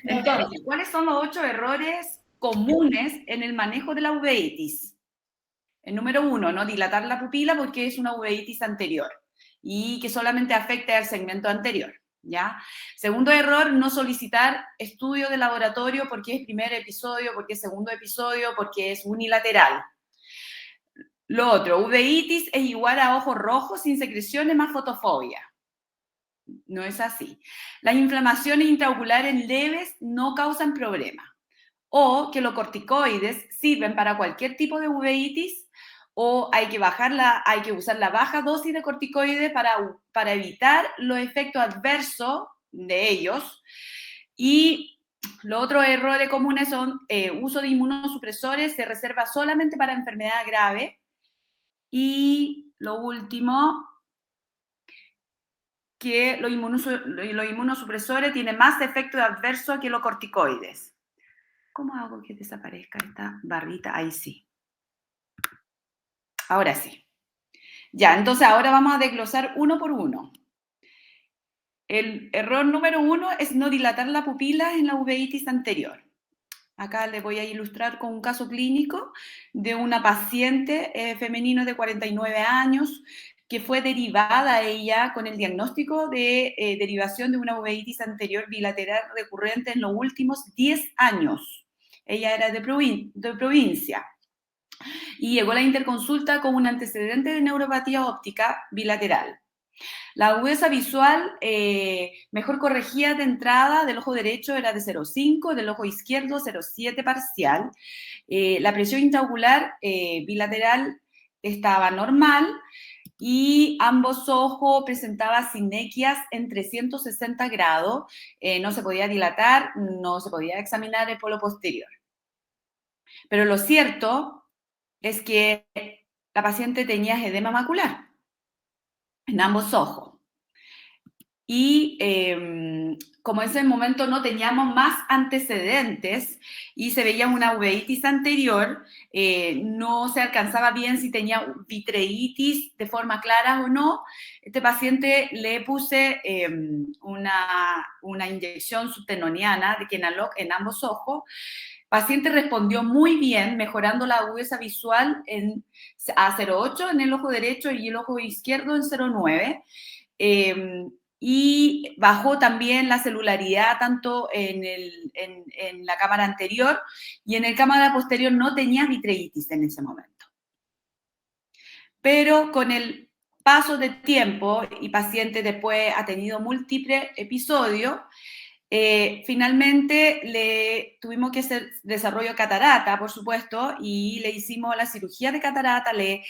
Entonces, ¿cuáles son los 8 errores comunes en el manejo de la uveitis? El número 1, no dilatar la pupila porque es una uveitis anterior y que solamente afecta al segmento anterior, ¿ya? Segundo error, no solicitar estudio de laboratorio porque es primer episodio, porque es segundo episodio, porque es unilateral. Lo otro, uveitis es igual a ojos rojos sin secreciones más fotofobia. No es así. Las inflamaciones intraoculares leves no causan problema. O que los corticoides sirven para cualquier tipo de uveitis, o hay que usar la baja dosis de corticoides para evitar los efectos adversos de ellos. Y los otros errores comunes son uso de inmunosupresores, se reserva solamente para enfermedad grave. Y lo último, que los inmunosupresores tienen más efecto adverso que los corticoides. ¿Cómo hago que desaparezca esta barrita? Ahí sí. Ahora sí. Ya, entonces ahora vamos a desglosar uno por uno. El error número 1 es no dilatar la pupila en la uveitis anterior. Acá les voy a ilustrar con un caso clínico de una paciente femenino de 49 años que fue derivada ella con el diagnóstico de derivación de una uveitis anterior bilateral recurrente en los últimos 10 años. Ella era de provincia y llegó a la interconsulta con un antecedente de neuropatía óptica bilateral. La agudeza visual mejor corregida de entrada del ojo derecho era de 0,5, del ojo izquierdo 0,7 parcial. La presión intraocular bilateral estaba normal y ambos ojos presentaban sinequias en 360 grados. No se podía dilatar, no se podía examinar el polo posterior. Pero lo cierto es que la paciente tenía edema macular en ambos ojos. Y como en ese momento no teníamos más antecedentes y se veía una uveitis anterior, no se alcanzaba bien si tenía vitreitis de forma clara o no. Este paciente le puse una inyección subtenoniana de Kenalog en ambos ojos. El paciente respondió muy bien, mejorando la agudeza visual a 0,8 en el ojo derecho y el ojo izquierdo en 0,9. Y bajó también la celularidad tanto en la cámara anterior y en la cámara posterior no tenía vitreitis en ese momento. Pero con el paso del tiempo y paciente después ha tenido múltiples episodios, finalmente le tuvimos que hacer desarrollo de catarata, por supuesto, y le hicimos la cirugía de catarata, le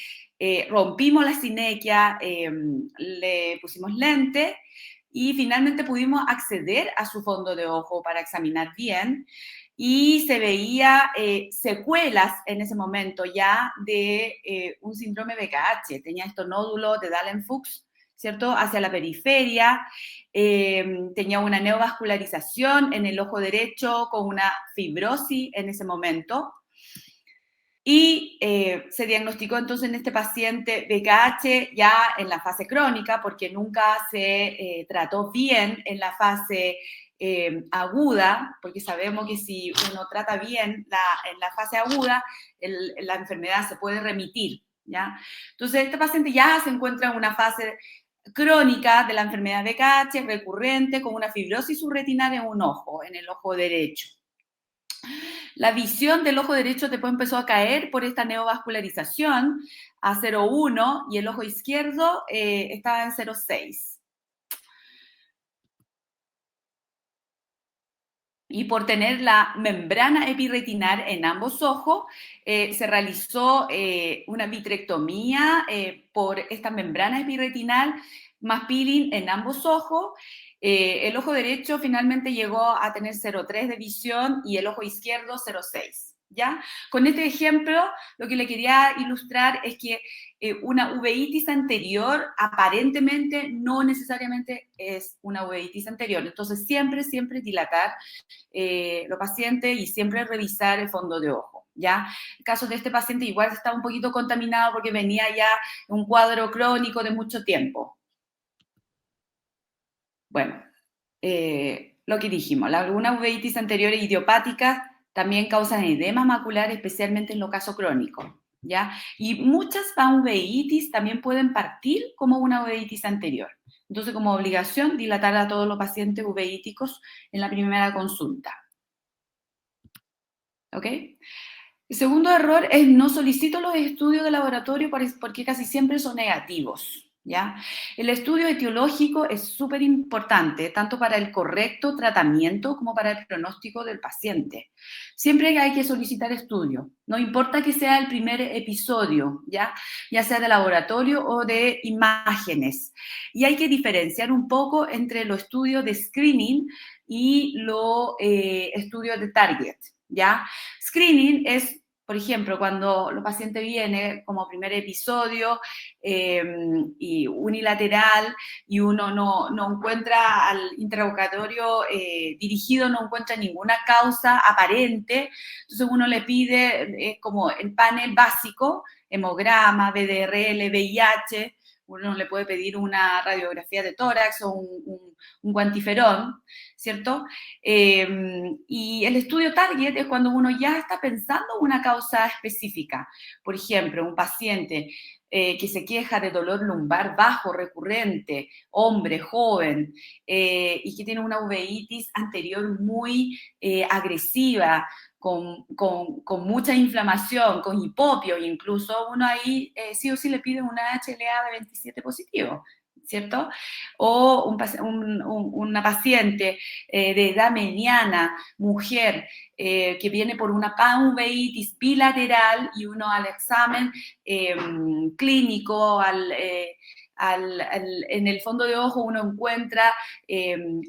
rompimos la sinequia, le pusimos lente y finalmente pudimos acceder a su fondo de ojo para examinar bien y se veía secuelas en ese momento ya de un síndrome BKH. Tenía estos nódulos de Dallen-Fuchs, ¿cierto?, hacia la periferia, tenía una neovascularización en el ojo derecho con una fibrosis en ese momento. Y se diagnosticó entonces en este paciente BKH ya en la fase crónica, porque nunca se trató bien en la fase aguda, porque sabemos que si uno trata bien en la fase aguda, la enfermedad se puede remitir, ¿ya? Entonces, este paciente ya se encuentra en una fase crónica de la enfermedad BKH, recurrente, con una fibrosis subretinal en un ojo, en el ojo derecho. La visión del ojo derecho después empezó a caer por esta neovascularización a 0,1 y el ojo izquierdo estaba en 0,6. Y por tener la membrana epiretinar en ambos ojos, se realizó una vitrectomía por esta membrana epirretinal, más peeling en ambos ojos. El ojo derecho finalmente llegó a tener 0,3 de visión y el ojo izquierdo 0,6. ¿Ya? Con este ejemplo, lo que le quería ilustrar es que una uveitis anterior aparentemente no necesariamente es una uveitis anterior. Entonces, siempre dilatar los pacientes y siempre revisar el fondo de ojo, ¿ya? El caso de este paciente igual estaba un poquito contaminado porque venía ya un cuadro crónico de mucho tiempo. Bueno, lo que dijimos, algunas uveitis anteriores idiopáticas también causan edema macular, especialmente en los casos crónicos, ¿ya? Y muchas uveitis también pueden partir como una uveitis anterior. Entonces, como obligación, dilatar a todos los pacientes uveíticos en la primera consulta. ¿Ok? El segundo error es no solicito los estudios de laboratorio porque casi siempre son negativos, ¿ya? El estudio etiológico es súper importante, tanto para el correcto tratamiento como para el pronóstico del paciente. Siempre hay que solicitar estudio, no importa que sea el primer episodio, ya sea de laboratorio o de imágenes. Y hay que diferenciar un poco entre los estudios de screening y los estudios de target, ¿ya? Screening es, por ejemplo, cuando el paciente viene como primer episodio y unilateral y uno no encuentra al interrogatorio dirigido, no encuentra ninguna causa aparente, entonces uno le pide como el panel básico, hemograma, BDRL, VIH, uno le puede pedir una radiografía de tórax o un cuantiferón, ¿cierto? Y el estudio target es cuando uno ya está pensando una causa específica. Por ejemplo, un paciente que se queja de dolor lumbar bajo, recurrente, hombre, joven, y que tiene una uveitis anterior muy agresiva, con mucha inflamación, con hipopio, incluso uno ahí sí o sí le pide una HLA de 27 positivo, ¿cierto? O una paciente de edad mediana, mujer, que viene por una panuveitis bilateral y uno al examen clínico, en el fondo de ojo uno encuentra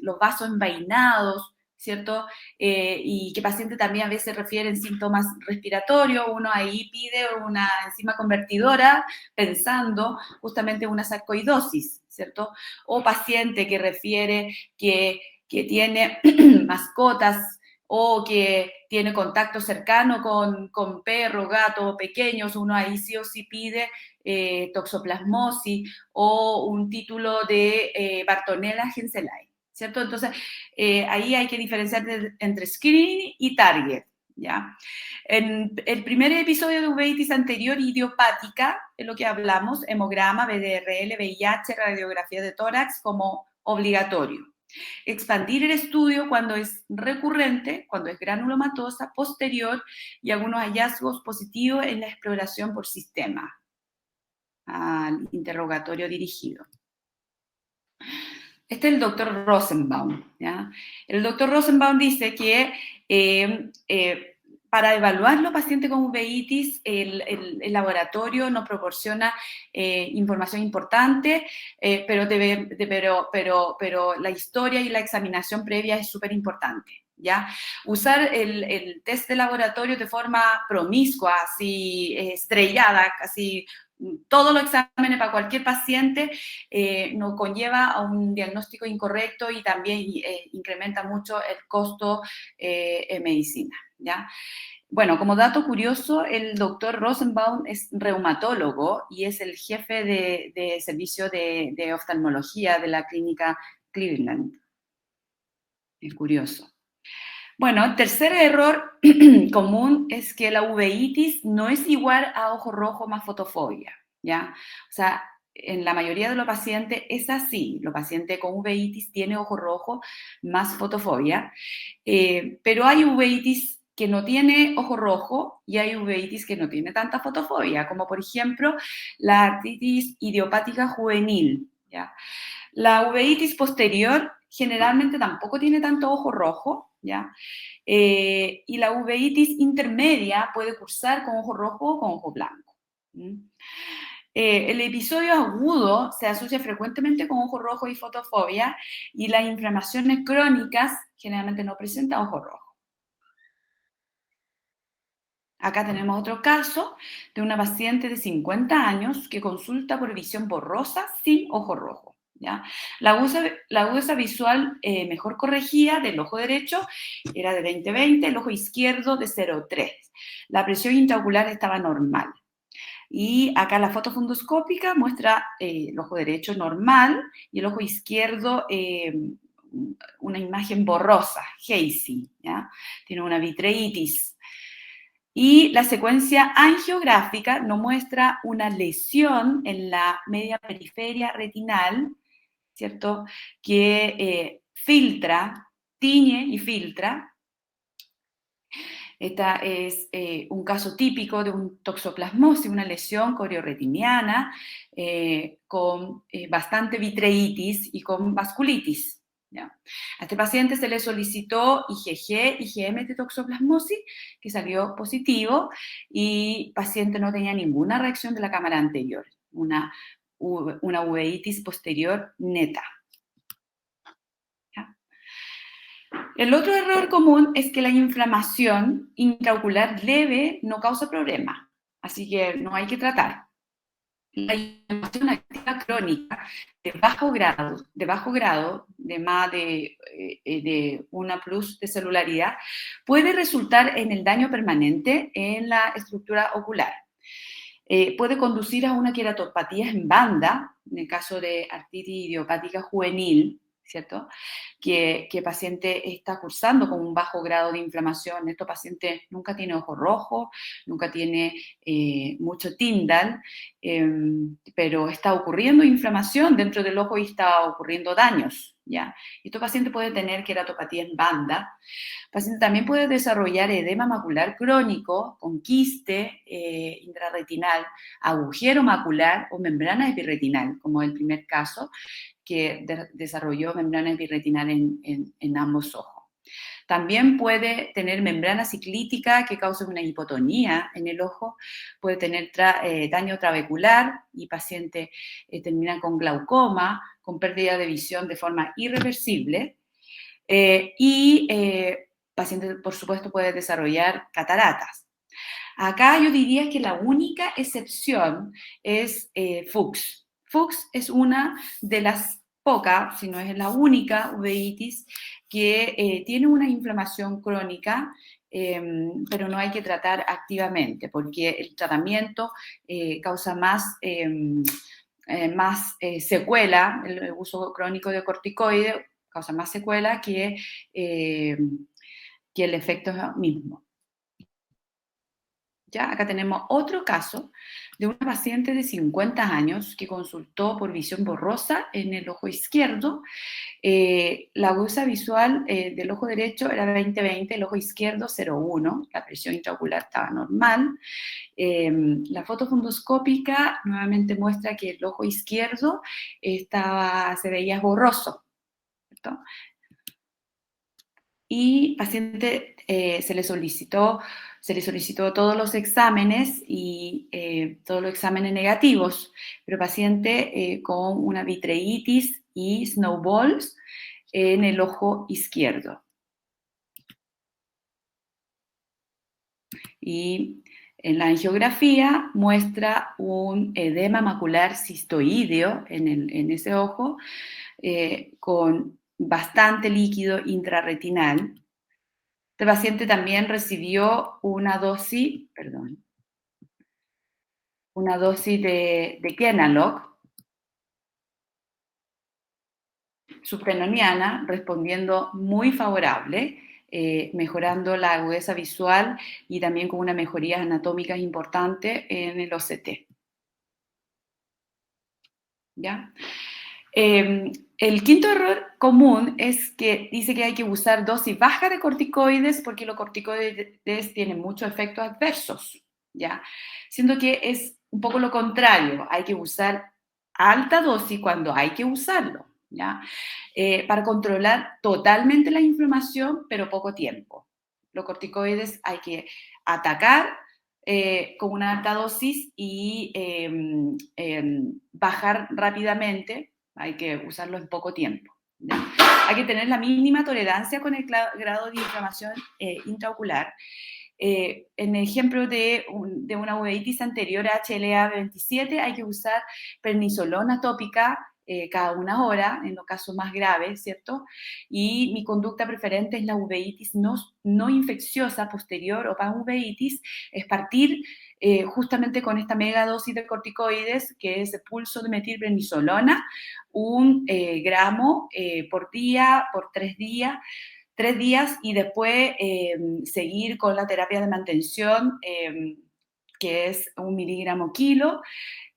los vasos envainados, ¿cierto? Y que paciente también a veces refieren síntomas respiratorios, uno ahí pide una enzima convertidora pensando justamente en una sarcoidosis, ¿cierto? O paciente que refiere que tiene mascotas o que tiene contacto cercano con perro, gato pequeños, uno ahí sí o sí pide toxoplasmosis o un título de Bartonella henselae, ¿cierto? Entonces, ahí hay que diferenciar entre screening y target, ¿ya? En el primer episodio de uveitis anterior idiopática, es lo que hablamos, hemograma, BDRL, VIH, radiografía de tórax como obligatorio. Expandir el estudio cuando es recurrente, cuando es granulomatosa, posterior y algunos hallazgos positivos en la exploración por sistema al interrogatorio dirigido. Este es el doctor Rosenbaum, ¿ya? El doctor Rosenbaum dice que para evaluar los pacientes con uveitis, el laboratorio nos proporciona información importante, pero la historia y la examinación previa es súper importante, ¿ya? Usar el test de laboratorio de forma promiscua, así estrellada, casi todos los exámenes para cualquier paciente nos conlleva a un diagnóstico incorrecto y también incrementa mucho el costo en medicina, ¿ya? Bueno, como dato curioso, el doctor Rosenbaum es reumatólogo y es el jefe de servicio de oftalmología de la clínica Cleveland. Es curioso. Bueno, el tercer error común es que la uveitis no es igual a ojo rojo más fotofobia, ¿ya? O sea, en la mayoría de los pacientes es así. Los pacientes con uveitis tienen ojo rojo más fotofobia, pero hay uveitis que no tiene ojo rojo y hay uveitis que no tiene tanta fotofobia, como por ejemplo la artritis idiopática juvenil, ¿ya? La uveitis posterior generalmente tampoco tiene tanto ojo rojo, ¿ya? Y la uveitis intermedia puede cursar con ojo rojo o con ojo blanco. El episodio agudo se asocia frecuentemente con ojo rojo y fotofobia, y las inflamaciones crónicas generalmente no presentan ojo rojo. Acá tenemos otro caso de una paciente de 50 años que consulta por visión borrosa sin ojo rojo, ¿ya? La agudeza visual mejor corregida del ojo derecho era de 20/20, el ojo izquierdo de 0,3. La presión intraocular estaba normal. Y acá la foto fundoscópica muestra el ojo derecho normal y el ojo izquierdo una imagen borrosa, hazy, ¿ya? Tiene una vitreitis. Y la secuencia angiográfica nos muestra una lesión en la media periferia retinal, ¿cierto? Que filtra, tiñe y filtra. Esta es un caso típico de un toxoplasmosis, una lesión corioretiniana con bastante vitreitis y con vasculitis. ¿Ya? A este paciente se le solicitó IgG, IgM de toxoplasmosis, que salió positivo, y el paciente no tenía ninguna reacción de la cámara anterior, una uveitis posterior neta. ¿Ya? El otro error común es que la inflamación intraocular leve no causa problema, así que no hay que tratar. La inflamación activa crónica de bajo grado, de más de 1+ de celularidad, puede resultar en el daño permanente en la estructura ocular. Puede conducir a una queratopatía en banda, en el caso de artritis idiopática juvenil, ¿cierto? Que el paciente está cursando con un bajo grado de inflamación. Este paciente nunca tiene ojo rojo, nunca tiene mucho Tyndall, pero está ocurriendo inflamación dentro del ojo y está ocurriendo daños, ¿ya? Y este paciente puede tener queratopatía en banda. El paciente también puede desarrollar edema macular crónico con quiste intrarretinal, agujero macular o membrana epirretinal, como el primer caso, que desarrolló membrana epirretinal en ambos ojos. También puede tener membrana ciclítica que causa una hipotonía en el ojo, puede tener daño trabecular y paciente termina con glaucoma, con pérdida de visión de forma irreversible. Paciente, por supuesto, puede desarrollar cataratas. Acá yo diría que la única excepción es Fuchs. Fuchs es una de las pocas, si no es la única, uveitis que tiene una inflamación crónica, pero no hay que tratar activamente, porque el tratamiento causa más secuela, el uso crónico de corticoides causa más secuela que el efecto mismo. ¿Ya? Acá tenemos otro caso de una paciente de 50 años que consultó por visión borrosa en el ojo izquierdo. La agudeza visual del ojo derecho era 20/20, el ojo izquierdo 0,1, la presión intraocular estaba normal. La foto fundoscópica nuevamente muestra que el ojo izquierdo se veía borroso, ¿cierto? Y paciente se le solicitó todos los exámenes y todos los exámenes negativos, pero paciente con una vitreitis y snowballs en el ojo izquierdo. Y en la angiografía muestra un edema macular cistoideo en ese ojo con bastante líquido intrarretinal. Este paciente también recibió una dosis de Kenalog subtenoniana, respondiendo muy favorable, mejorando la agudeza visual y también con una mejoría anatómica importante en el OCT. ¿Ya? El quinto error común es que dice que hay que usar dosis baja de corticoides porque los corticoides tienen muchos efectos adversos, ¿ya? Siendo que es un poco lo contrario, hay que usar alta dosis cuando hay que usarlo, ¿ya? Para controlar totalmente la inflamación, pero poco tiempo. Los corticoides hay que atacar con una alta dosis y bajar rápidamente, hay que usarlo en poco tiempo. ¿Ya? Hay que tener la mínima tolerancia con el grado de inflamación intraocular. En el ejemplo de una uveitis anterior a HLA-27 hay que usar prednisolona tópica cada 1 hora, en los casos más graves, ¿cierto? Y mi conducta preferente es la uveitis no infecciosa posterior o panuveitis, es partir justamente con esta megadosis de corticoides, que es pulso de metilprednisolona, 1 gramo por día, por 3 días, y después seguir con la terapia de mantención, que es 1 mg/kg,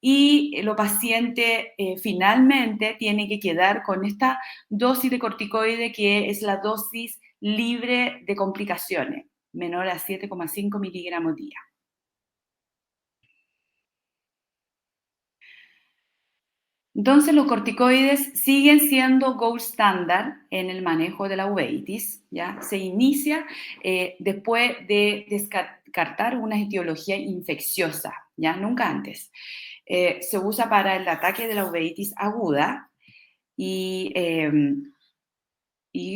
y los pacientes finalmente tienen que quedar con esta dosis de corticoide, que es la dosis libre de complicaciones, menor a 7,5 miligramos día. Entonces, los corticoides siguen siendo gold standard en el manejo de la uveitis, ¿ya? Se inicia después de descartar una etiología infecciosa, ¿ya? Nunca antes. Se usa para el ataque de la uveitis aguda y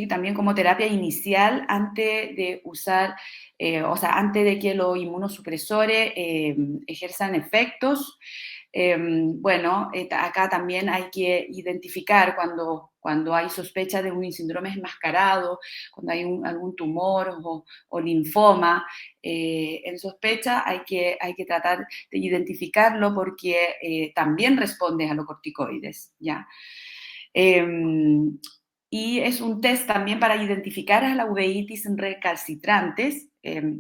también como terapia inicial antes de usar, antes de que los inmunosupresores ejerzan efectos. Acá también hay que identificar cuando hay sospecha de un síndrome enmascarado, cuando hay algún tumor o linfoma en sospecha, hay que tratar de identificarlo, porque también responde a los corticoides, ¿ya? Y es un test también para identificar a la uveitis recalcitrantes.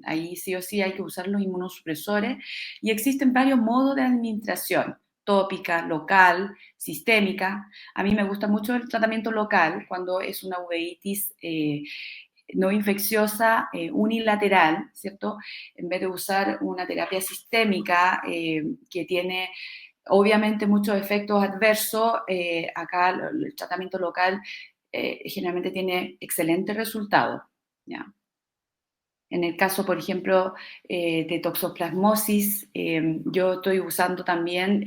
Ahí sí o sí hay que usar los inmunosupresores, y existen varios modos de administración: tópica, local, sistémica. A mí me gusta mucho el tratamiento local cuando es una uveitis no infecciosa unilateral, ¿cierto? En vez de usar una terapia sistémica que tiene obviamente muchos efectos adversos. Acá el tratamiento local generalmente tiene excelentes resultados, ¿ya? En el caso, por ejemplo, de toxoplasmosis, yo estoy usando también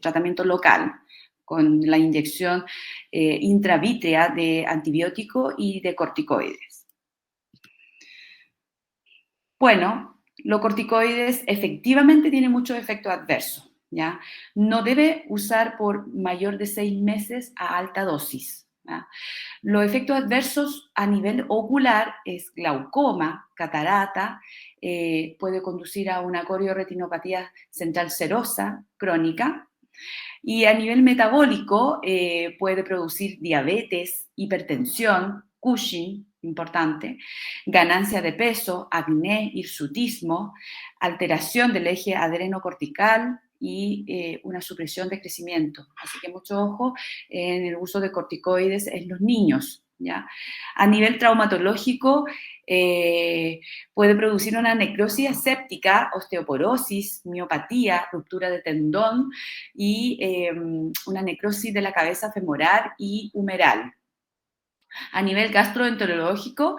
tratamiento local con la inyección intravítrea de antibiótico y de corticoides. Bueno, los corticoides efectivamente tienen muchos efectos adversos, ¿ya? No debe usar por mayor de 6 meses a alta dosis, ¿ya? Los efectos adversos a nivel ocular es glaucoma, catarata, puede conducir a una corioretinopatía central serosa crónica, y a nivel metabólico puede producir diabetes, hipertensión, Cushing, importante, ganancia de peso, acné, hirsutismo, alteración del eje adrenocortical y una supresión de crecimiento. Así que mucho ojo en el uso de corticoides en los niños, ¿ya? A nivel traumatológico, puede producir una necrosis aséptica, osteoporosis, miopatía, ruptura de tendón y una necrosis de la cabeza femoral y humeral. A nivel gastroenterológico,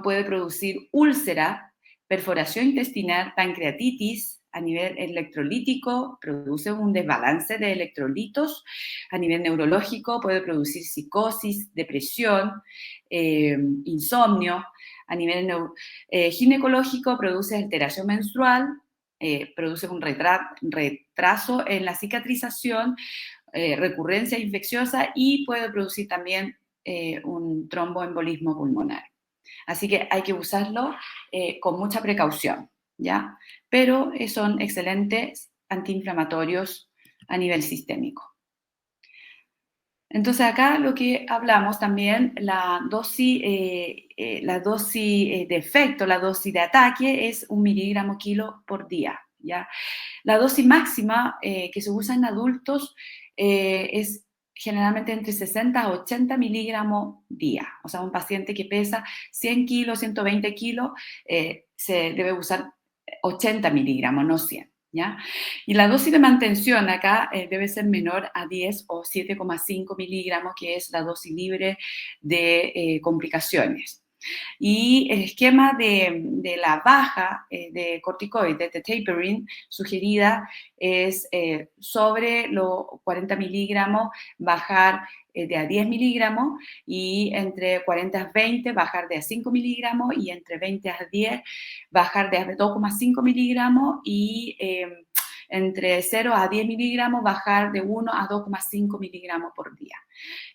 puede producir úlcera, perforación intestinal, pancreatitis. A nivel electrolítico, produce un desbalance de electrolitos. A nivel neurológico, puede producir psicosis, depresión, insomnio. A nivel ginecológico, produce alteración menstrual, produce un retraso en la cicatrización, recurrencia infecciosa, y puede producir también un tromboembolismo pulmonar. Así que hay que usarlo con mucha precaución, ¿ya? Pero son excelentes antiinflamatorios a nivel sistémico. Entonces acá lo que hablamos también, la dosis de efecto, la dosis de ataque es 1 mg/kg por día, ¿ya? La dosis máxima que se usa en adultos es generalmente entre 60 a 80 miligramos día. O sea, un paciente que pesa 100 kilos, 120 kilos, se debe usar 80 miligramos, no 100. ¿Ya? Y la dosis de mantención acá debe ser menor a 10 o 7,5 miligramos, que es la dosis libre de complicaciones. Y el esquema de la baja de corticoides, de tapering, sugerida es sobre los 40 miligramos bajar de a 10 miligramos, y entre 40 a 20 bajar de a 5 miligramos, y entre 20 a 10 bajar de a 2,5 miligramos, y entre 0 a 10 miligramos, bajar de 1 a 2,5 miligramos por día.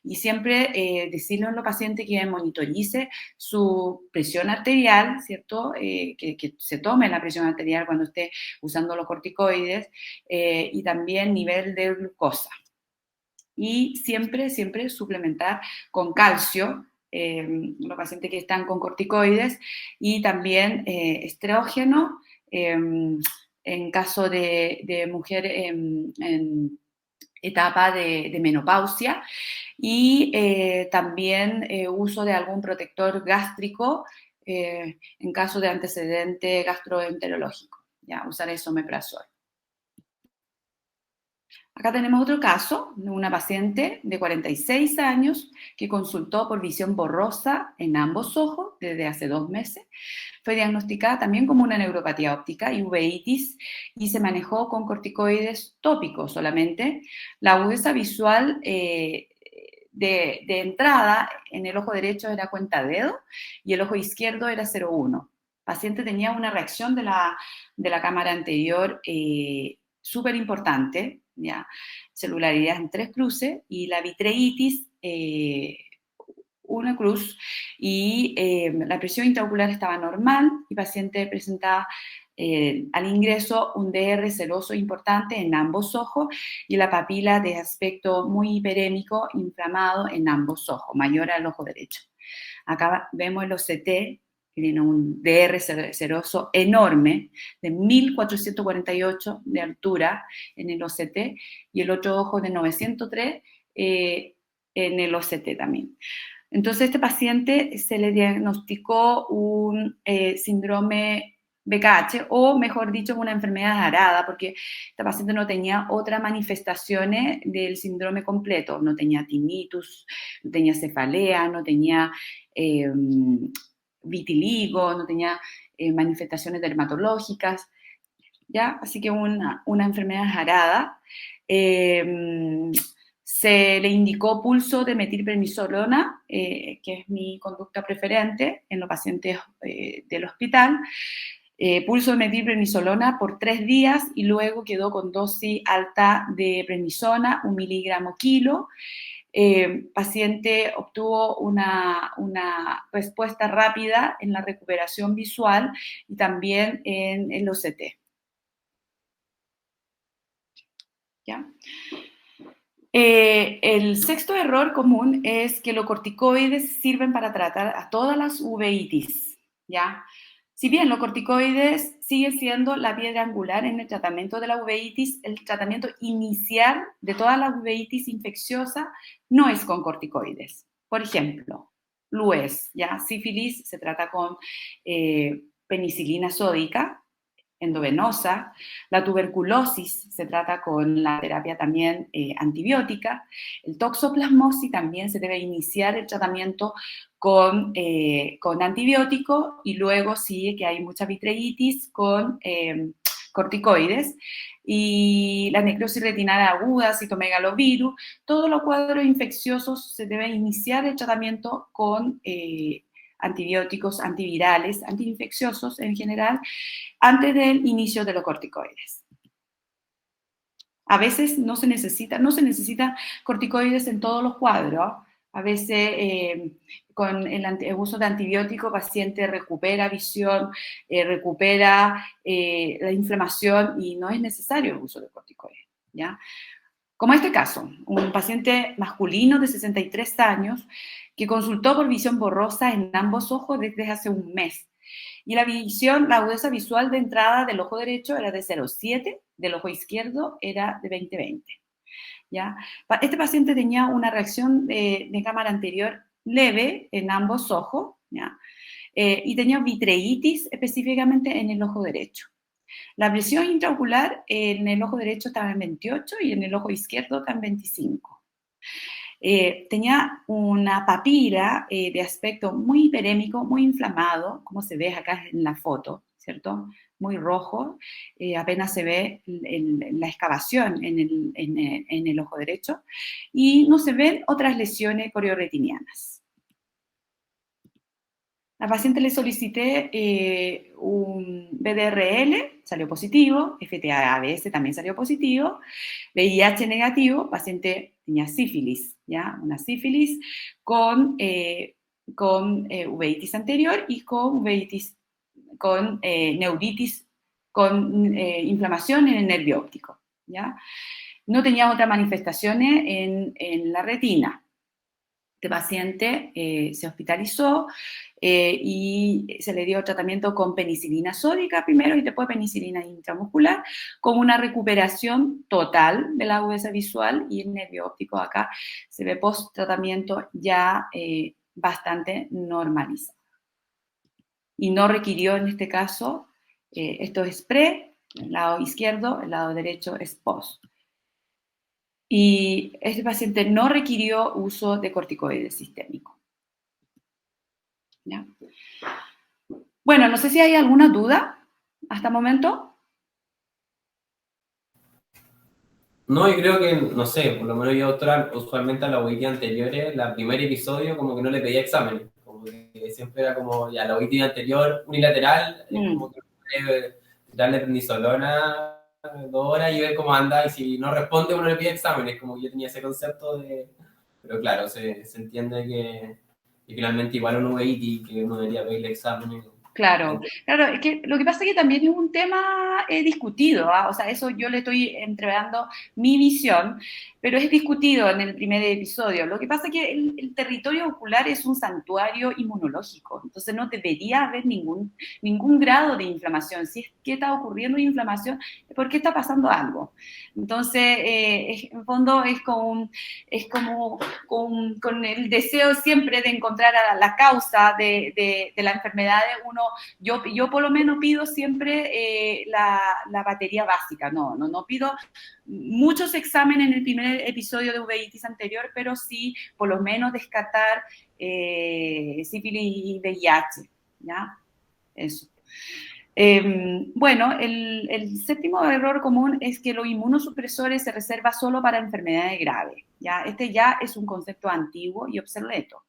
Y siempre decirle a los pacientes que monitorice su presión arterial, ¿cierto? Que se tome la presión arterial cuando esté usando los corticoides y también nivel de glucosa. Y siempre, siempre suplementar con calcio los pacientes que están con corticoides y también estrógeno en caso de mujer en etapa de menopausia y también uso de algún protector gástrico en caso de antecedente gastroenterológico, ya, usar esomeprazol. Acá tenemos otro caso de una paciente de 46 años que consultó por visión borrosa en ambos ojos desde hace 2 meses. Fue diagnosticada también como una neuropatía óptica y uveitis y se manejó con corticoides tópicos solamente. La agudeza visual de entrada en el ojo derecho era cuenta dedo y el ojo izquierdo era 0,1. El paciente tenía una reacción de la cámara anterior súper importante, ¿ya? Celularidad en 3 cruces y la vitreitis, una cruz, y la presión intraocular estaba normal y el paciente presentaba al ingreso un DR seroso importante en ambos ojos y la papila de aspecto muy hiperémico, inflamado en ambos ojos, mayor al ojo derecho. Acá vemos el OCT, que tiene un DR seroso enorme, de 1448 de altura en el OCT, y el otro ojo de 903 en el OCT también. Entonces, a este paciente se le diagnosticó un síndrome BKH, o mejor dicho, una enfermedad arada, porque esta paciente no tenía otras manifestaciones del síndrome completo, no tenía tinnitus, no tenía cefalea, no tenía vitiligo, no tenía manifestaciones dermatológicas, ¿ya? Así que una enfermedad arada. Se le indicó pulso de metilprednisolona, que es mi conducta preferente en los pacientes del hospital. Pulso de metilprednisolona por 3 días y luego quedó con dosis alta de prednisona, 1 miligramo kilo. Paciente obtuvo una respuesta rápida en la recuperación visual y también en el OCT. ¿Ya? El sexto error común es que los corticoides sirven para tratar a todas las uveitis, ¿ya? Si bien los corticoides siguen siendo la piedra angular en el tratamiento de la uveitis, el tratamiento inicial de todas las uveitis infecciosas no es con corticoides. Por ejemplo, LUES, ¿ya? Sífilis se trata con penicilina sódica, endovenosa. La tuberculosis se trata con la terapia también antibiótica. El toxoplasmosis también se debe iniciar el tratamiento con antibiótico y luego sigue que hay mucha vitreitis con corticoides. Y la necrosis retinal aguda, citomegalovirus, todos los cuadros infecciosos se debe iniciar el tratamiento con antibióticos, antivirales, antiinfecciosos en general, antes del inicio de los corticoides. A veces no se necesita corticoides en todos los cuadros. A veces con el uso de antibióticos, el paciente recupera visión, recupera la inflamación y no es necesario el uso de corticoides, ¿ya? Como este caso, un paciente masculino de 63 años que consultó por visión borrosa en ambos ojos desde hace 1 mes. Y la agudeza visual de entrada del ojo derecho era de 0,7, del ojo izquierdo era de 20/20. ¿Ya? Este paciente tenía una reacción de cámara anterior leve en ambos ojos, ¿ya? Y tenía vitreitis específicamente en el ojo derecho. La presión intraocular en el ojo derecho estaba en 28 y en el ojo izquierdo está en 25. Tenía una papila de aspecto muy hiperémico, muy inflamado, como se ve acá en la foto, ¿cierto? Muy rojo, apenas se ve la excavación en el ojo derecho y no se ven otras lesiones corioretinianas. A la paciente le solicité un BDRL, salió positivo, FTABS también salió positivo, VIH negativo, paciente tenía sífilis, ¿ya? Una sífilis con uveitis anterior y con uveitis, con neuritis, con inflamación en el nervio óptico, ¿ya? No tenía otras manifestaciones en la retina. Este paciente se hospitalizó y se le dio tratamiento con penicilina sódica primero y después penicilina intramuscular, con una recuperación total de la agudeza visual, y el nervio óptico acá se ve post-tratamiento ya bastante normalizado. Y no requirió en este caso, esto es pre, el lado izquierdo, el lado derecho es post. Y este paciente no requirió uso de corticoides sistémicos. ¿Ya? Bueno, no sé si hay alguna duda hasta el momento. No, y creo que, no sé, por lo menos yo usualmente a la UIT anteriores, la primer episodio como que no le pedía exámenes, como que siempre era como, ya, la UIT anterior, unilateral, es como que darle prednisolona 2 horas y ver cómo anda, y si no responde uno le pide exámenes, como que yo tenía ese concepto de... Pero claro, se entiende que finalmente igual un UIT que uno debería pedirle exámenes. Claro, claro, es que lo que pasa es que también es un tema discutido, ¿ah? O sea, eso yo le estoy entregando mi visión, pero es discutido en el primer episodio. Lo que pasa es que el territorio ocular es un santuario inmunológico, entonces no debería haber ningún grado de inflamación. Si es que está ocurriendo inflamación, es porque está pasando algo. Entonces, en fondo es como con el deseo siempre de encontrar a la causa de la enfermedad de uno. Yo por lo menos pido siempre la batería básica, no pido muchos exámenes en el primer episodio de uveitis anterior, pero sí por lo menos descartar sífilis y VIH, ¿ya? Eso. Bueno, el séptimo error común es que los inmunosupresores se reserva solo para enfermedades graves, ¿ya? Este ya es un concepto antiguo y obsoleto.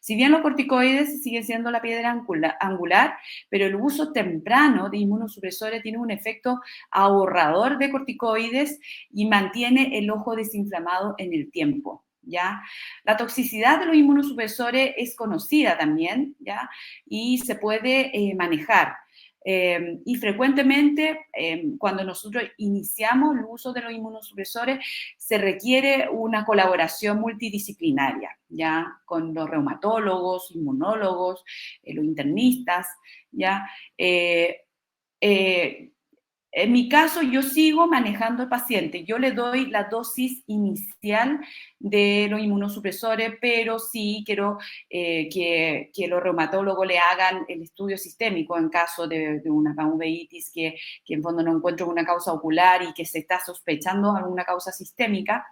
Si bien los corticoides siguen siendo la piedra angular, pero el uso temprano de inmunosupresores tiene un efecto ahorrador de corticoides y mantiene el ojo desinflamado en el tiempo, ¿ya? La toxicidad de los inmunosupresores es conocida también, ¿ya? Y se puede manejar. Y frecuentemente, cuando nosotros iniciamos el uso de los inmunosupresores, se requiere una colaboración multidisciplinaria, ¿ya? Con los reumatólogos, inmunólogos, los internistas, ¿ya? En mi caso, yo sigo manejando al paciente. Yo le doy la dosis inicial de los inmunosupresores, pero sí quiero que los reumatólogos le hagan el estudio sistémico en caso de una uveitis que en fondo no encuentro una causa ocular y que se está sospechando alguna causa sistémica.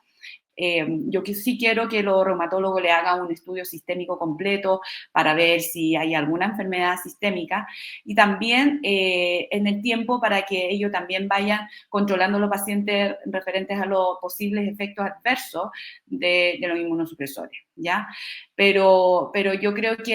Yo sí quiero que los reumatólogos le hagan un estudio sistémico completo para ver si hay alguna enfermedad sistémica, y también en el tiempo para que ellos también vayan controlando a los pacientes referentes a los posibles efectos adversos de los inmunosupresores, ¿ya? Pero yo creo que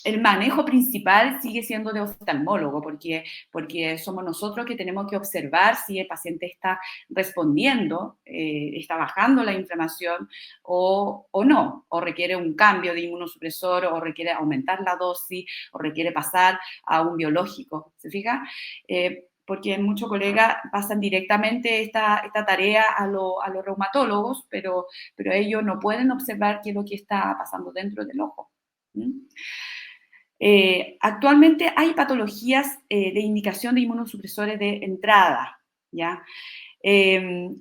el manejo principal sigue siendo de oftalmólogo, porque somos nosotros que tenemos que observar si el paciente está respondiendo, está bajando la inflamación o no, o requiere un cambio de inmunosupresor, o requiere aumentar la dosis, o requiere pasar a un biológico, ¿se fija? Porque muchos colegas pasan directamente esta tarea a los reumatólogos, pero ellos no pueden observar qué es lo que está pasando dentro del ojo. Actualmente hay patologías de indicación de inmunosupresores de entrada, ¿ya?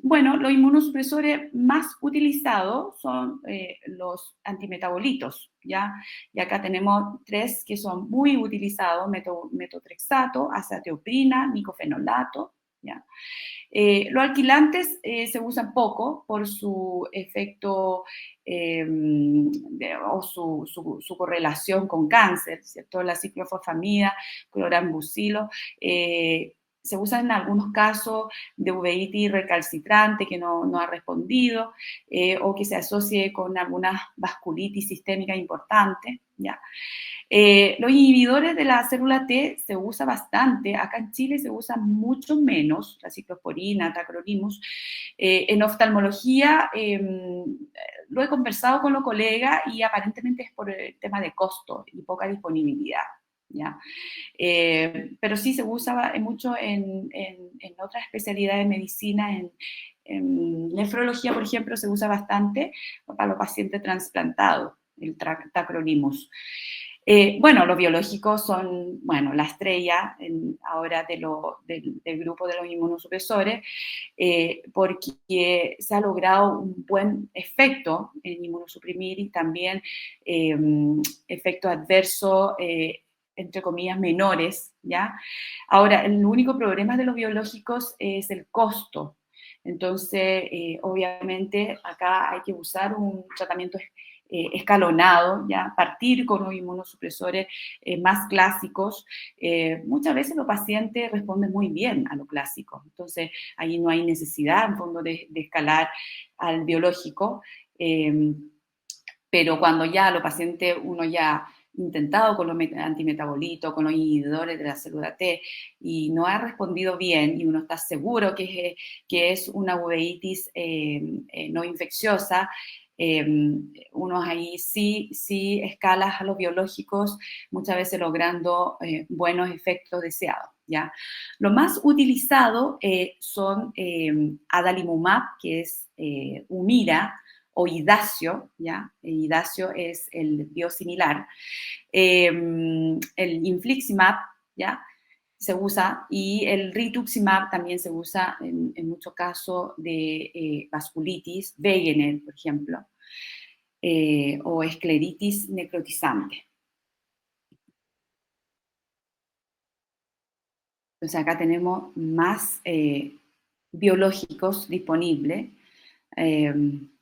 Bueno, los inmunosupresores más utilizados son los antimetabolitos, ¿ya? Y acá tenemos 3 que son muy utilizados: metotrexato, azathioprina, micofenolato, ¿ya? Los alquilantes se usan poco por su efecto o su correlación con cáncer, ¿cierto? La ciclofosfamida, clorambucilo, se usa en algunos casos de uveitis recalcitrante que no ha respondido o que se asocie con alguna vasculitis sistémica importante, ¿ya? Los inhibidores de la célula T se usa bastante. Acá en Chile se usa mucho menos, la ciclosporina, tacrolimus. En oftalmología lo he conversado con los colegas y aparentemente es por el tema de costo y poca disponibilidad, ¿ya? Pero sí se usa mucho en otras especialidades de medicina, en nefrología, por ejemplo, se usa bastante para los pacientes trasplantados, el tacrolimus. Bueno, los biológicos son, bueno, la estrella ahora del grupo de los inmunosupresores, porque se ha logrado un buen efecto en inmunosuprimir y también efectos adversos, entre comillas, menores, ¿ya? Ahora, el único problema de los biológicos es el costo. Entonces, obviamente, acá hay que usar un tratamiento escalonado, ya partir con los inmunosupresores más clásicos. Muchas veces los pacientes responden muy bien a lo clásico, entonces ahí no hay necesidad en fondo de escalar al biológico, pero cuando ya los pacientes, uno ya ha intentado con los antimetabolitos, con los inhibidores de la célula T y no ha respondido bien y uno está seguro que es una uveitis no infecciosa, uno ahí sí escalas a los biológicos, muchas veces logrando buenos efectos deseados, ¿ya? Lo más utilizado son adalimumab, que es Humira, o Idacio, ¿ya? Idacio es el biosimilar. El infliximab, ¿ya? Se usa, y el rituximab también se usa en muchos casos de vasculitis, Wegener, por ejemplo, o escleritis necrotizante. Entonces acá tenemos más biológicos disponibles.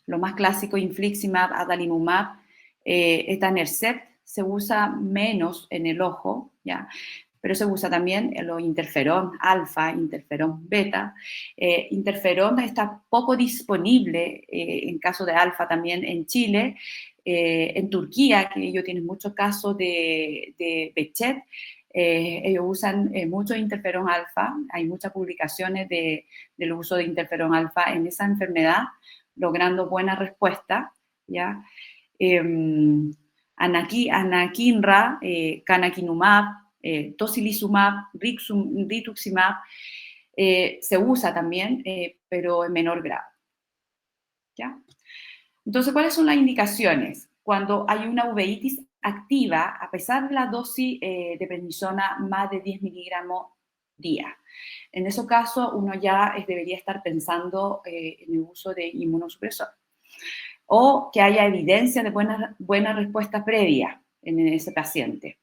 Lo más clásico, infliximab, adalimumab, etanercept se usa menos en el ojo, ¿ya? Pero se usa también los interferón alfa, interferón beta. Interferón está poco disponible en caso de alfa también en Chile. En Turquía, que ellos tienen muchos casos de Behçet, ellos usan mucho interferón alfa. Hay muchas publicaciones del uso de interferón alfa en esa enfermedad, logrando buena respuesta, ¿ya? Anakinra, canakinumab, tocilizumab, rituximab, se usa también, pero en menor grado, ¿ya? Entonces, ¿cuáles son las indicaciones? Cuando hay una uveitis activa, a pesar de la dosis de prednisona más de 10 miligramos día. En ese caso, uno ya debería estar pensando en el uso de inmunosupresor. O que haya evidencia de buena respuesta previa en ese paciente.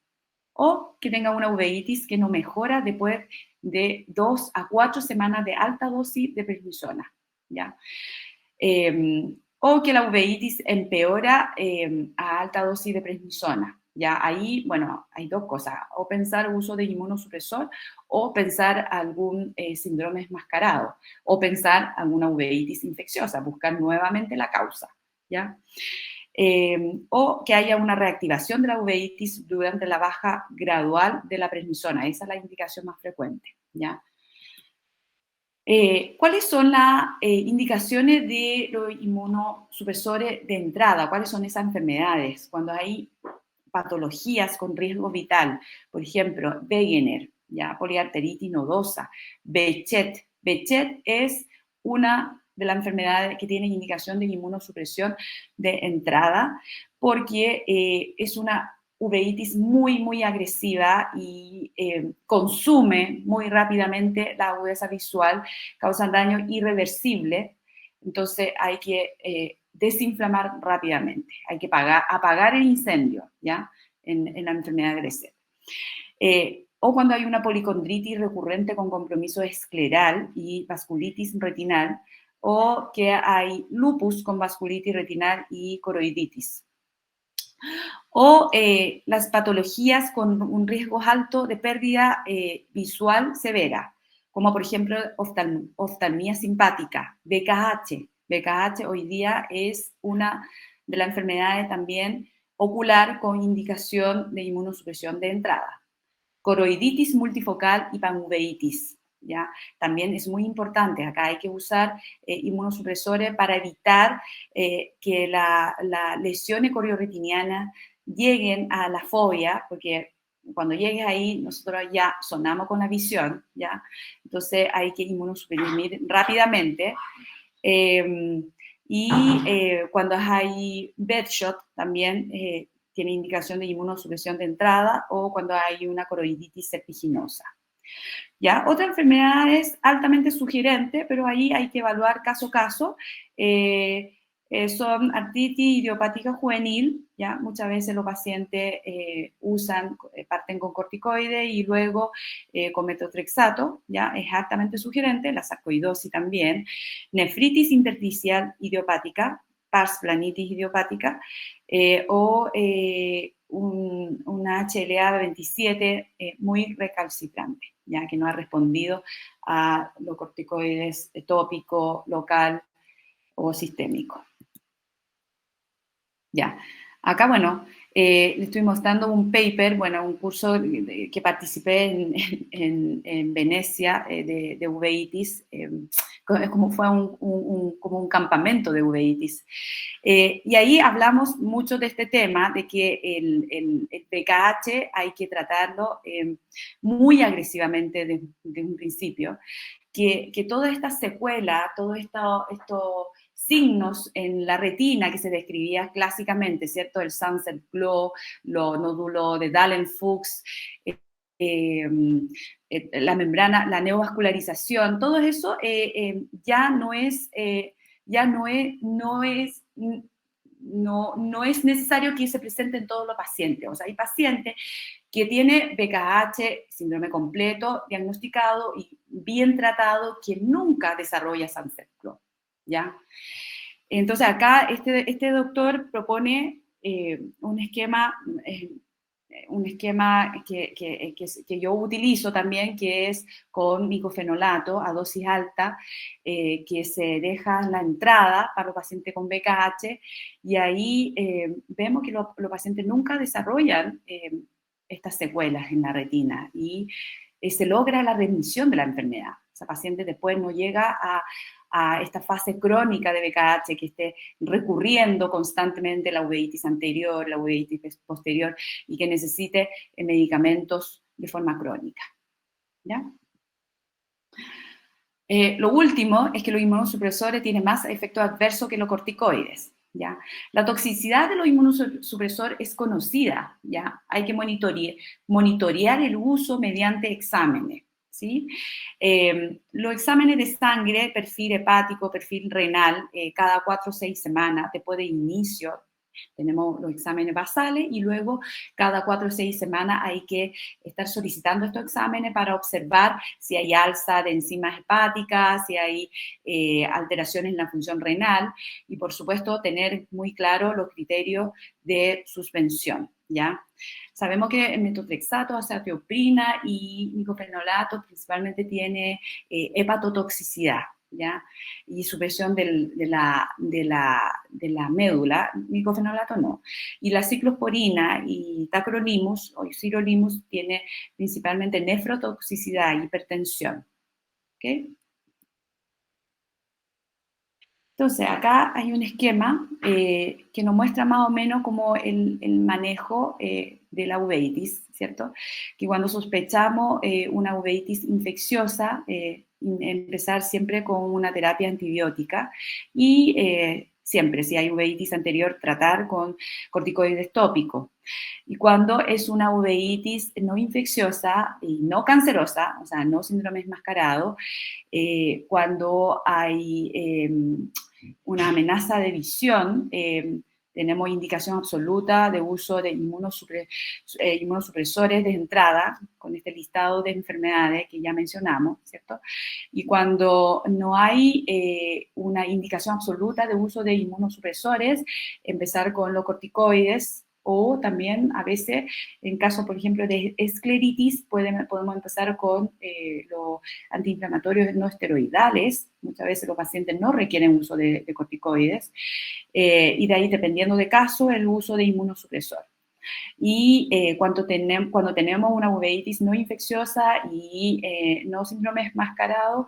O que tenga una uveitis que no mejora después de 2 a 4 semanas de alta dosis de prednisona, ¿ya? O que la uveitis empeora a alta dosis de prednisona. Ya ahí, bueno, hay dos cosas, o pensar uso de inmunosupresor o pensar algún síndrome enmascarado, o pensar alguna uveitis infecciosa, buscar nuevamente la causa, ¿ya? O que haya una reactivación de la uveitis durante la baja gradual de la prednisona, esa es la indicación más frecuente, ¿ya? ¿Cuáles son las indicaciones de los inmunosupresores de entrada? ¿Cuáles son esas enfermedades? Cuando hay patologías con riesgo vital, por ejemplo, Wegener, ¿ya? Poliarteritis nodosa, Behçet. Behçet es una de las enfermedades que tienen indicación de inmunosupresión de entrada, porque es una uveitis muy agresiva y consume muy rápidamente la agudeza visual, causan daño irreversible, entonces hay que desinflamar rápidamente, hay que apagar el incendio, ¿ya? En la enfermedad de Behçet. O cuando hay una policondritis recurrente con compromiso escleral y vasculitis retinal, o que hay lupus con vasculitis retinal y coroiditis. O las patologías con un riesgo alto de pérdida visual severa, como por ejemplo oftalmía simpática, VKH. VKH hoy día es una de las enfermedades también ocular con indicación de inmunosupresión de entrada. Coroiditis multifocal y panuveitis, ¿ya? También es muy importante, acá hay que usar inmunosupresores para evitar que las lesiones corioretinianas lleguen a la fobia, porque cuando llegues ahí, nosotros ya sonamos con la visión, ¿ya? Entonces hay que inmunosuprimir rápidamente. Cuando hay Birdshot también tiene indicación de inmunosupresión de entrada o cuando hay una coroiditis serpiginosa. ¿Ya? Otra enfermedad es altamente sugerente, pero ahí hay que evaluar caso a caso. Son artritis idiopática juvenil, ¿ya? Muchas veces los pacientes parten con corticoides y luego con metotrexato, ¿ya? Es altamente sugerente, la sarcoidosis también, nefritis intersticial idiopática, pars planitis idiopática, una HLA-27 muy recalcitrante, ya que no ha respondido a los corticoides tópico, local o sistémico. Ya, acá, bueno, le estoy mostrando un paper, bueno, un curso que participé en Venecia de uveitis, como fue como un campamento de uveitis. Y ahí hablamos mucho de este tema, de que el PKH hay que tratarlo muy agresivamente desde un principio, que toda esta secuela, todo esto signos en la retina que se describía clásicamente, ¿cierto? El Sunset Glow, los nódulos de Dahlen-Fuchs, la membrana, la neovascularización, todo eso ya no es necesario que se presente en todos los pacientes. O sea, hay pacientes que tienen VKH, síndrome completo, diagnosticado y bien tratado, que nunca desarrolla Sunset Glow, ¿ya? Entonces acá este doctor propone un esquema que yo utilizo también, que es con micofenolato a dosis alta, que se deja en la entrada para los pacientes con VKH, y ahí vemos que los pacientes nunca desarrollan estas secuelas en la retina, y se logra la remisión de la enfermedad. O sea, el paciente después no llega a esta fase crónica de VKH, que esté recurriendo constantemente la uveitis anterior, la uveitis posterior, y que necesite medicamentos de forma crónica, ¿ya? Lo último es que los inmunosupresores tienen más efectos adversos que los corticoides, ¿ya? La toxicidad de los inmunosupresores es conocida, ¿ya? Hay que monitorear el uso mediante exámenes, ¿sí? Los exámenes de sangre, perfil hepático, perfil renal, cada 4 o 6 semanas, después de inicio, tenemos los exámenes basales y luego cada 4 o 6 semanas hay que estar solicitando estos exámenes para observar si hay alza de enzimas hepáticas, si hay alteraciones en la función renal y, por supuesto, tener muy claro los criterios de suspensión, ¿ya? Sabemos que el metotrexato, azathioprina y micofenolato principalmente tiene hepatotoxicidad, ¿ya? Y supresión de la médula, micofenolato no. Y la ciclosporina y tacrolimus o sirolimus tiene principalmente nefrotoxicidad y hipertensión, ¿ok? Entonces, acá hay un esquema que nos muestra más o menos como el manejo de la uveitis, ¿cierto? Que cuando sospechamos una uveitis infecciosa, empezar siempre con una terapia antibiótica y siempre, si hay uveitis anterior, tratar con corticoides tópicos. Y cuando es una uveitis no infecciosa y no cancerosa, o sea, no síndrome enmascarado, cuando hay una amenaza de visión, tenemos indicación absoluta de uso de inmunosupresores de entrada, con este listado de enfermedades que ya mencionamos, ¿cierto? Y cuando no hay una indicación absoluta de uso de inmunosupresores, empezar con los corticoides o también a veces, en caso, por ejemplo, de escleritis, podemos empezar con los antiinflamatorios no esteroidales. Muchas veces los pacientes no requieren uso de corticoides, y de ahí, dependiendo de caso, el uso de inmunosupresor. Y cuando tenemos una uveitis no infecciosa y no síndrome mascarado,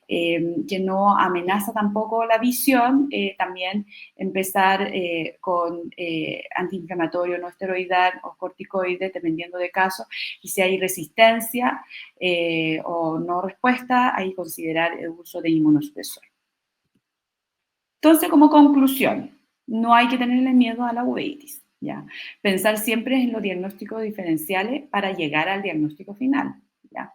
que no amenaza tampoco la visión, también empezar con antiinflamatorio no esteroidal o corticoide, dependiendo de caso, y si hay resistencia o no respuesta, ahí considerar el uso de inmunosupresor. Entonces, como conclusión, no hay que tenerle miedo a la uveitis, ¿ya? Pensar siempre en los diagnósticos diferenciales para llegar al diagnóstico final, ¿ya?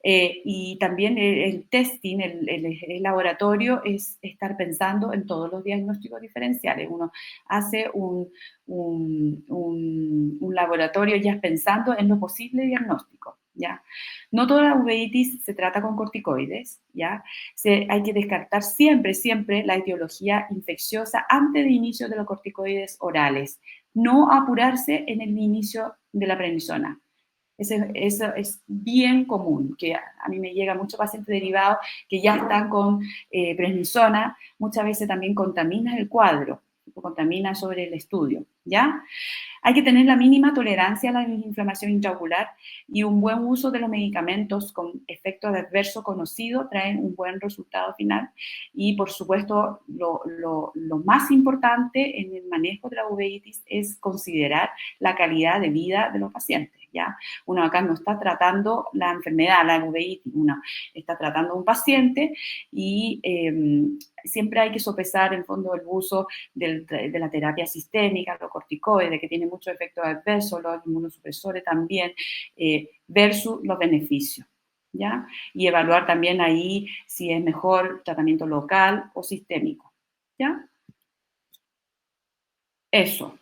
Y también el testing, el laboratorio, es estar pensando en todos los diagnósticos diferenciales. Uno hace un laboratorio ya pensando en lo posible diagnóstico, ¿ya? No toda la uveitis se trata con corticoides, ¿ya? Hay que descartar siempre, siempre la etiología infecciosa antes de inicio de los corticoides orales. No apurarse en el inicio de la prednisona. Eso es bien común, que a mí me llega mucho paciente derivado que ya están con prednisona, muchas veces también contamina el cuadro, contamina sobre el estudio, ¿ya? Hay que tener la mínima tolerancia a la inflamación intraocular y un buen uso de los medicamentos con efectos adversos conocidos traen un buen resultado final. Y, por supuesto, lo más importante en el manejo de la uveitis es considerar la calidad de vida de los pacientes, ¿ya? Uno acá no está tratando la enfermedad, la uveitis, uno está tratando a un paciente y siempre hay que sopesar, en fondo, el uso de la terapia sistémica, los corticoides, que tiene muchos efectos adversos, los inmunosupresores también, versus los beneficios, ¿ya? Y evaluar también ahí si es mejor tratamiento local o sistémico, ¿ya? Eso.